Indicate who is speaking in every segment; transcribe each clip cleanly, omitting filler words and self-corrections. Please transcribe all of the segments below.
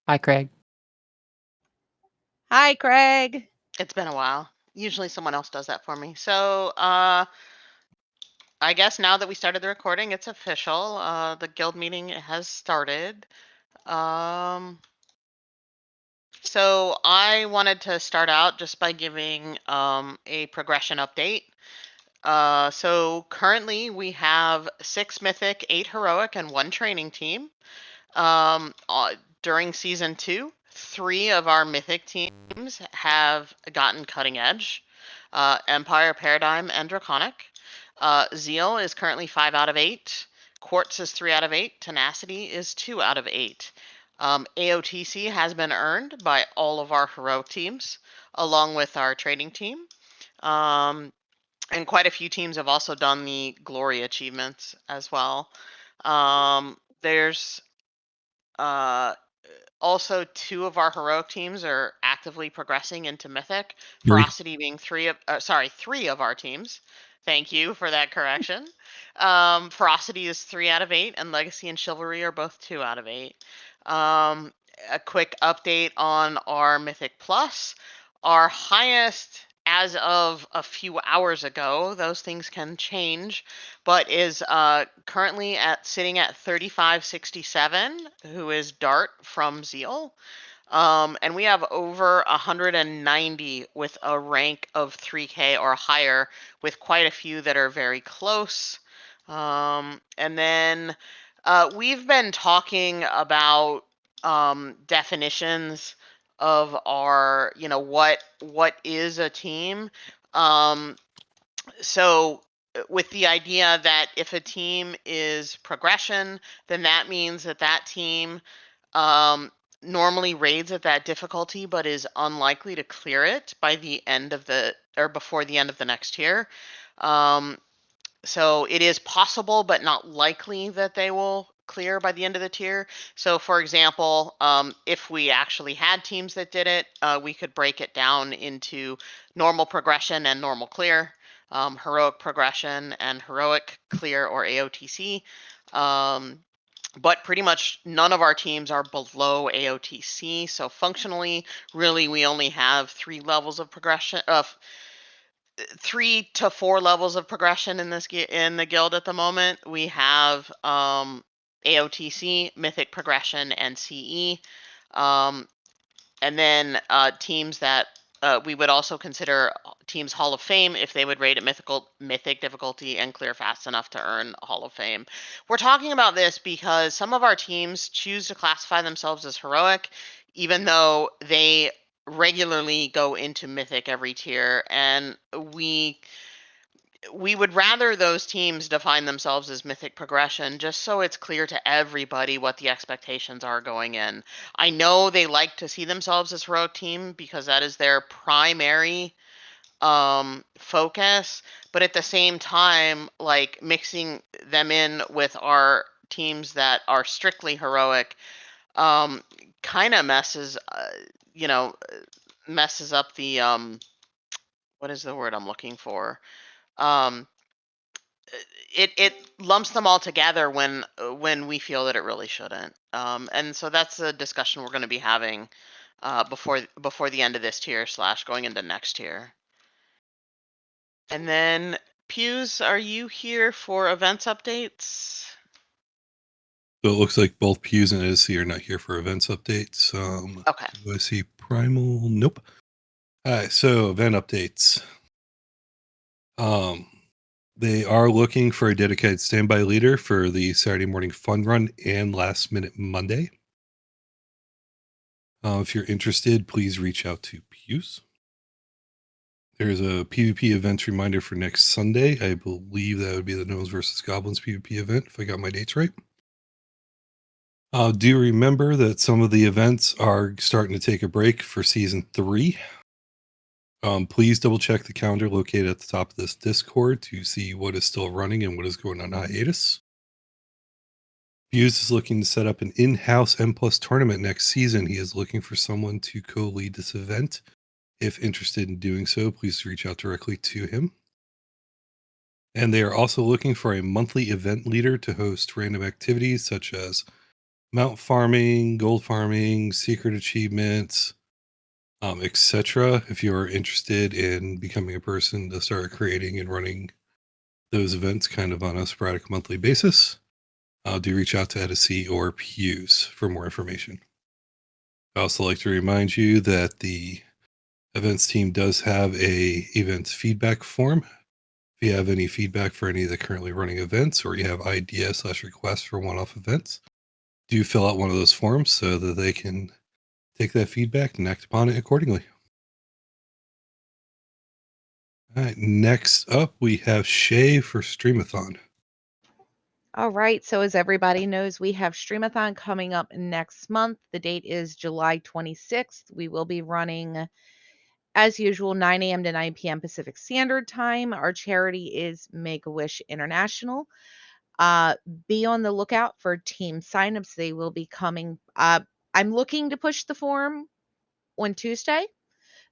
Speaker 1: Hi, Craig.
Speaker 2: Hi, Craig.
Speaker 3: It's been a while. Usually someone else does that for me. So, I guess now that we started the recording, it's official. The guild meeting has started. Um, so I wanted to start out just by giving a progression update. So currently we have 6 mythic, 8 heroic, and 1 training team. Um, uh, During season 2, 3 of our mythic teams have gotten cutting edge. Empire, Paradigm, and Draconic. Zeal is currently 5 out of 8. Quartz is 3 out of 8. Tenacity is 2 out of 8. AOTC has been earned by all of our heroic teams, along with our trading team. And quite a few teams have also done the glory achievements as well. There's uh, also 2 of our heroic teams are actively progressing into mythic.
Speaker 4: Three.
Speaker 3: Ferocity being 3 of our teams. Thank you for that correction. Ferocity is 3 out of 8, and Legacy and Chivalry are both 2 out of 8. Um, a quick update on our Mythic Plus. Our highest as of a few hours ago, those things can change, but is currently sitting at 3567, who is Dart from Zeal. And we have over 190 with a rank of 3K or higher, with quite a few that are very close. And then we've been talking about definitions of our, what is a team. So with the idea that if a team is progression, then that means that that team um, normally raids at that difficulty, but is unlikely to clear it by the end of the or before the end of the next tier. Um, so it is possible, but not likely that they will clear by the end of the tier. So, for example, if we actually had teams that did it, we could break it down into normal progression and normal clear, heroic progression and heroic clear or AOTC. But pretty much none of our teams are below AOTC. So functionally, really, we only have 3 levels of progression. 3 to 4 levels of progression in the guild at the moment. We have AOTC, Mythic Progression, and CE. And then teams that we would also consider teams Hall of Fame if they would rate at mythic difficulty and clear fast enough to earn Hall of Fame. We're talking about this because some of our teams choose to classify themselves as heroic, even though they regularly go into mythic every tier, and we would rather those teams define themselves as mythic progression just so it's clear to everybody what the expectations are going in. I know they like to see themselves as heroic team because that is their primary focus, but at the same time, like mixing them in with our teams that are strictly heroic um, kind of you know, messes up the what is the word I'm looking for? Um, it lumps them all together when we feel that it really shouldn't. And so that's a discussion we're going to be having before the end of this tier / going into next tier. And then Pews, are you here for events updates?
Speaker 4: So it looks like both Pews and Izzy are not here for events updates.
Speaker 3: Okay.
Speaker 4: Do I see Primal? Nope. All right, so event updates. They are looking for a dedicated standby leader for the Saturday morning fun run and last minute Monday. If you're interested, please reach out to Pews. There's a PvP event reminder for next Sunday. I believe that would be the Gnomes versus Goblins PvP event, if I got my dates right. Do remember that some of the events are starting to take a break for season 3. Please double check the calendar located at the top of this Discord to see what is still running and what is going on hiatus. Hughes is looking to set up an in-house M+ tournament next season. He is looking for someone to co-lead this event. If interested in doing so, please reach out directly to him. And they are also looking for a monthly event leader to host random activities such as mount farming, gold farming, secret achievements, etc. If you are interested in becoming a person to start creating and running those events kind of on a sporadic monthly basis, do reach out to Edison or Pews for more information. I also like to remind you that the events team does have a events feedback form. If you have any feedback for any of the currently running events, or you have ideas/requests for one-off events, do fill out one of those forms so that they can take that feedback and act upon it accordingly. All right, next up we have Shay for Streamathon.
Speaker 1: All right. So, as everybody knows, we have Streamathon coming up next month. The date is July 26th. We will be running, as usual, 9 a.m. to 9 p.m. Pacific Standard Time. Our charity is Make a Wish International. Uh, be on the lookout for team signups. They will be coming. I'm looking to push the form on Tuesday.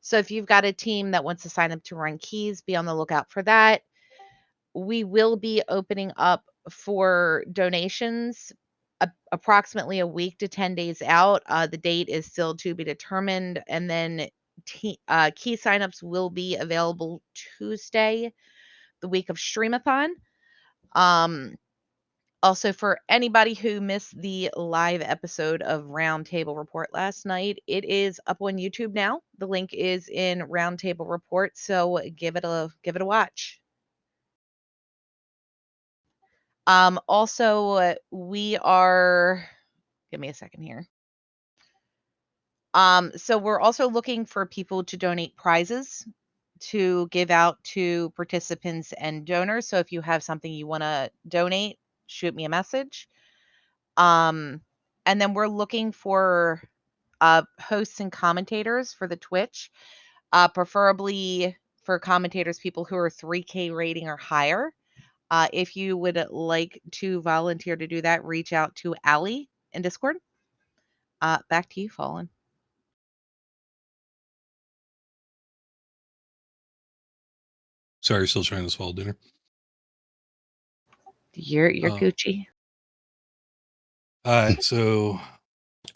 Speaker 1: So, if you've got a team that wants to sign up to run keys, be on the lookout for that. We will be opening up for donations approximately a week to 10 days out. The date is still to be determined. And then key signups will be available Tuesday, the week of Streamathon. Um, Also, for anybody who missed the live episode of Roundtable Report last night, it is up on YouTube now. The link is in Roundtable Report, so give it a watch. Also, we are give me a second here. So we're also looking for people to donate prizes to give out to participants and donors. So if you have something you want to donate, shoot me a message. Um, and then we're looking for hosts and commentators for the Twitch, preferably for commentators, people who are 3K rating or higher. If you would like to volunteer to do that, reach out to Allie in Discord. Back to you, Fallen.
Speaker 4: Sorry, still trying to swallow dinner.
Speaker 1: You're Gucci.
Speaker 4: All right, so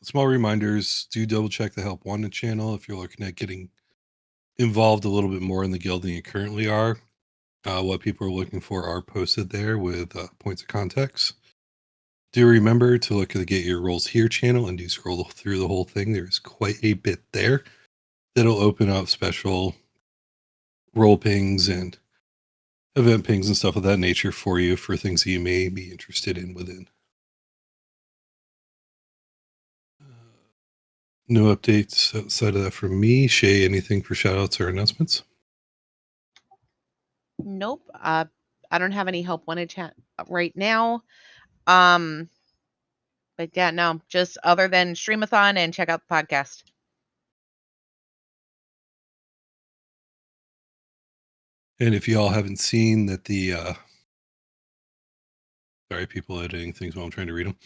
Speaker 4: small reminders: do double check the Help Wanted channel if you're looking at getting involved a little bit more in the guild than you currently are. What people are looking for are posted there with points of context. Do remember to look at the Get Your Roles Here channel and do scroll through the whole thing. There's quite a bit there that'll open up special role pings and event pings and stuff of that nature for you for things that you may be interested in within. No updates outside of that from me. Shay, anything for shout outs or announcements?
Speaker 1: Nope. I don't have any help wanted chat right now. Um, but yeah, no, just other than Streamathon and check out the podcast.
Speaker 4: And if y'all haven't seen that sorry, people editing things while I'm trying to read them.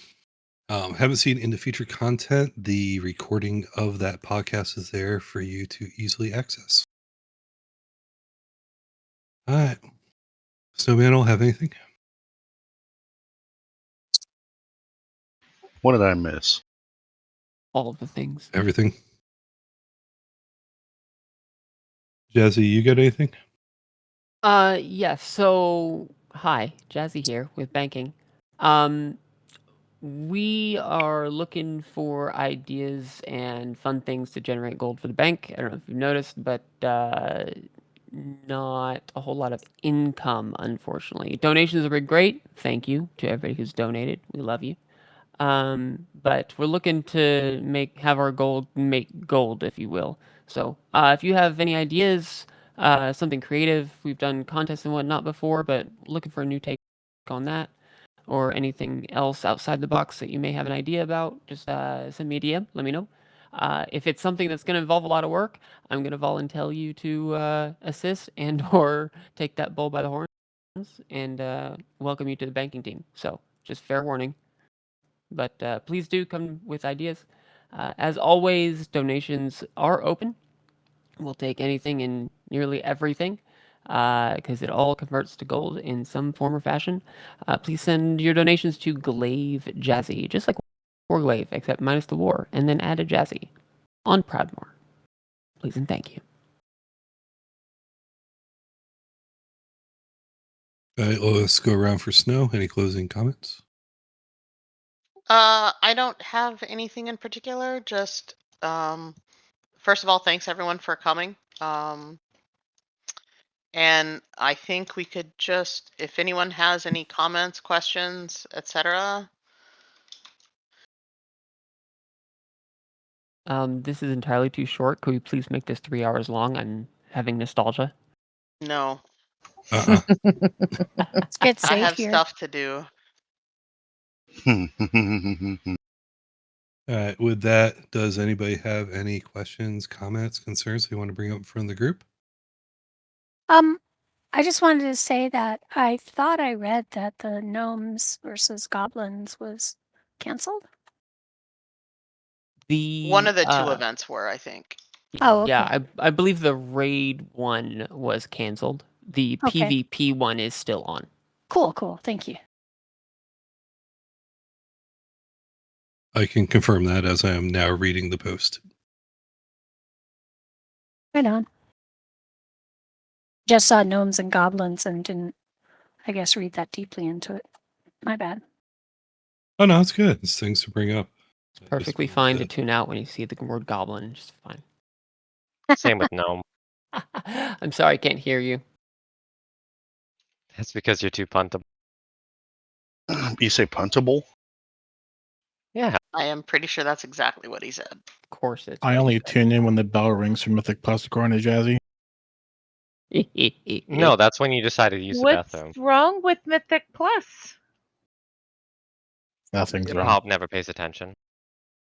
Speaker 4: Haven't seen in the future content, the recording of that podcast is there for you to easily access. All right. Snowman will have anything?
Speaker 2: What did I miss?
Speaker 5: All of the things.
Speaker 4: Everything. Jazzy, you got anything?
Speaker 5: Yes. So, hi, Jazzy here with banking. We are looking for ideas and fun things to generate gold for the bank. I don't know if you've noticed, but not a whole lot of income, unfortunately. Donations are great. Thank you to everybody who's donated. We love you. But we're looking to have our gold make gold, if you will. So if you have any ideas, something creative, we've done contests and whatnot before, but looking for a new take on that, or anything else outside the box that you may have an idea about, just send me a DM. Let me know. If it's something that's going to involve a lot of work, I'm going to volunteer you to assist and or take that bull by the horns and welcome you to the banking team. So just fair warning. But please do come with ideas. As always, donations are open. We'll take anything and nearly everything because it all converts to gold in some form or fashion. Please send your donations to Glaive Jazzy, just like Warglaive, except minus the war, and then add a Jazzy on Proudmoore. Please and thank you.
Speaker 4: All right, let's go around for Snow. Any closing comments?
Speaker 3: I don't have anything in particular. Just first of all, thanks everyone for coming. And I think we could just, if anyone has any comments, questions, etc.
Speaker 5: This is entirely too short. Could we please make this 3 hours long? I'm having nostalgia.
Speaker 3: No,
Speaker 4: Uh-uh.
Speaker 2: Let's get
Speaker 3: I
Speaker 2: safe
Speaker 3: have
Speaker 2: here.
Speaker 3: stuff to do.
Speaker 4: All right, with that, does anybody have any questions, comments, concerns they want to bring up in front of the group?
Speaker 2: I just wanted to say that I thought I read that the gnomes versus goblins was canceled.
Speaker 3: One of the two events were, I think.
Speaker 2: Oh, okay.
Speaker 5: Yeah, I believe the raid one was canceled. The
Speaker 2: Okay.
Speaker 5: PvP one is still on.
Speaker 2: Cool. Thank you.
Speaker 4: I can confirm that as I am now reading the post.
Speaker 2: Right on. Just saw gnomes and goblins and didn't, I guess, read that deeply into it. My bad.
Speaker 4: Oh, no, it's good. It's things to bring up.
Speaker 5: It's perfectly fine to tune out when you see the word goblin. Just fine.
Speaker 6: Same with gnome.
Speaker 5: I'm sorry, I can't hear you.
Speaker 6: That's because you're too puntable.
Speaker 7: You say puntable?
Speaker 6: Yeah.
Speaker 3: I am pretty sure that's exactly what he said.
Speaker 5: Of course, it's.
Speaker 7: I only tune in when the bell rings for Mythic Plus according to Jazzy.
Speaker 6: No, that's when you decide to use the
Speaker 1: What's
Speaker 6: bathroom.
Speaker 1: wrong with Mythic Plus?
Speaker 7: Nothing's wrong.
Speaker 6: Pop never pays attention.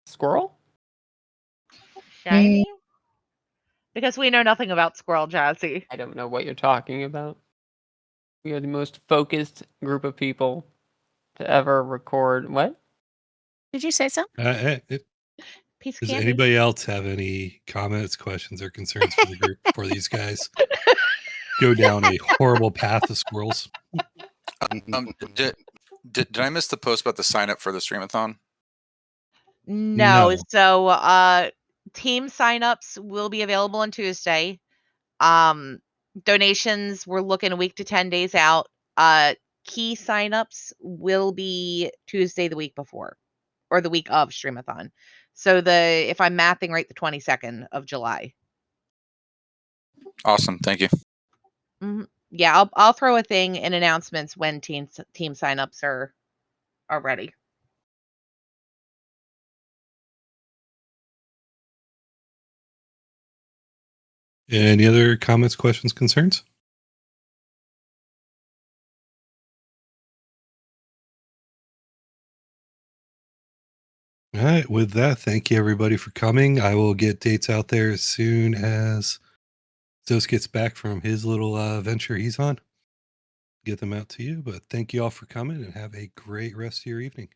Speaker 5: Squirrel?
Speaker 1: Shiny? Because we know nothing about Squirrel Jazzy.
Speaker 5: I don't know what you're talking about. We are the most focused group of people to ever record. What?
Speaker 2: Did you say so?
Speaker 1: Piece of
Speaker 4: Does
Speaker 1: candy.
Speaker 4: anybody else have any comments, questions, or concerns for the group before these guys go down a horrible path of squirrels?
Speaker 8: Did I miss the post about the sign up for the streamathon?
Speaker 1: No.
Speaker 4: No.
Speaker 1: So team signups will be available on Tuesday. Donations, we're looking a week to 10 days out. Key signups will be Tuesday the week before, or the week of Streamathon. So if I'm mathing right, the 22nd of July.
Speaker 8: Awesome, thank you.
Speaker 1: Yeah, I'll throw a thing in announcements when team signups are ready.
Speaker 4: Any other comments, questions, concerns? All right. With that, thank you everybody for coming. I will get dates out there as soon as Zeus gets back from his little venture he's on. Get them out to you. But thank you all for coming and have a great rest of your evening.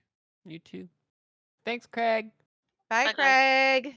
Speaker 5: You too. Thanks, Craig.
Speaker 1: Bye,
Speaker 3: Bye, guys.
Speaker 1: Craig.